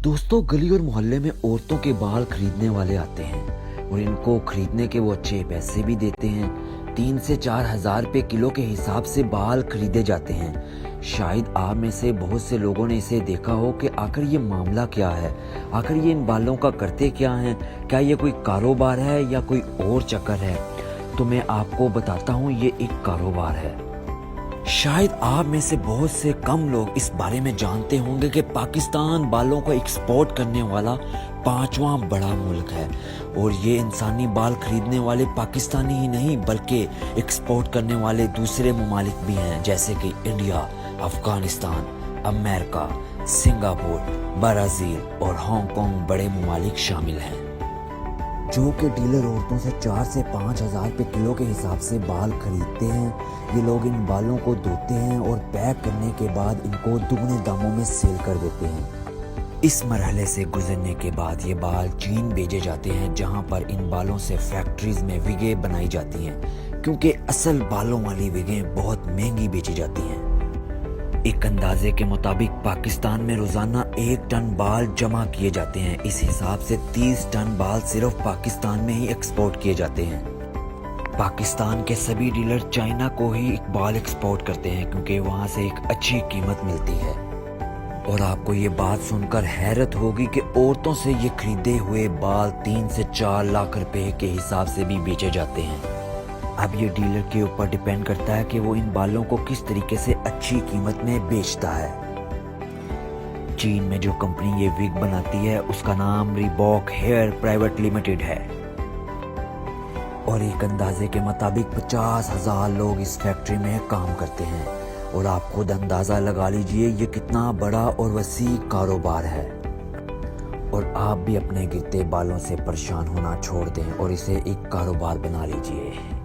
दोस्तों, गली और मोहल्ले में औरतों के बाल खरीदने वाले आते हैं और इनको खरीदने के वो अच्छे पैसे भी देते हैं। 3 से 4 हजार रुपये किलो के हिसाब से बाल खरीदे जाते हैं। शायद आप में से बहुत से लोगों ने इसे देखा हो कि आखिर ये मामला क्या है, आखिर ये इन बालों का करते क्या हैं, क्या ये कोई कारोबार है या कोई और चक्कर है। तो मैं आपको बताता हूँ, ये एक कारोबार है। शायद आप में से बहुत से कम लोग इस बारे में जानते होंगे कि पाकिस्तान बालों को एक्सपोर्ट करने वाला 5वां बड़ा मुल्क है और ये इंसानी बाल खरीदने वाले पाकिस्तानी ही नहीं बल्कि एक्सपोर्ट करने वाले दूसरे ममालिक भी हैं, जैसे कि India, Afghanistan, America, Singapore, Brazil और हांगकांग बड़े ममालिक शामिल हैं, जो कि डीलर औरतों से 4 से 5 हजार रुपये किलो के हिसाब से बाल खरीदते हैं। ये लोग इन बालों को धोते हैं और पैक करने के बाद इनको दुगने दामों में सेल कर देते हैं। इस मरहले से गुजरने के बाद ये बाल चीन भेजे जाते हैं, जहां पर इन बालों से फैक्ट्रीज में विगें बनाई जाती हैं, क्योंकि असल बालों वाली विगें बहुत महंगी बेची जाती हैं। एक अंदाजे के मुताबिक पाकिस्तान में रोजाना 1 टन बाल जमा किए जाते हैं। इस हिसाब से 30 टन बाल सिर्फ पाकिस्तान में ही एक्सपोर्ट किए जाते हैं। पाकिस्तान के सभी डीलर चाइना को ही बाल एक्सपोर्ट करते हैं, क्योंकि वहां से एक अच्छी कीमत मिलती है। और आपको ये बात सुनकर हैरत होगी कि औरतों से ये खरीदे हुए बाल 3 से 4 लाख रुपए के हिसाब से भी बेचे जाते हैं। अब ये डीलर के ऊपर डिपेंड करता है कि वो इन बालों को किस तरीके से अच्छी कीमत में बेचता है। चीन में जो कंपनी ये विग बनाती है उसका नाम रीबॉक हेयर प्राइवेट लिमिटेड है और एक अंदाजे के मुताबिक 50,000 लोग इस फैक्ट्री में काम करते हैं। और आप खुद अंदाजा लगा लीजिए ये कितना बड़ा और वसी कारोबार है। और आप भी अपने गिरते बालों से परेशान होना छोड़ दें और इसे एक कारोबार बना लीजिए।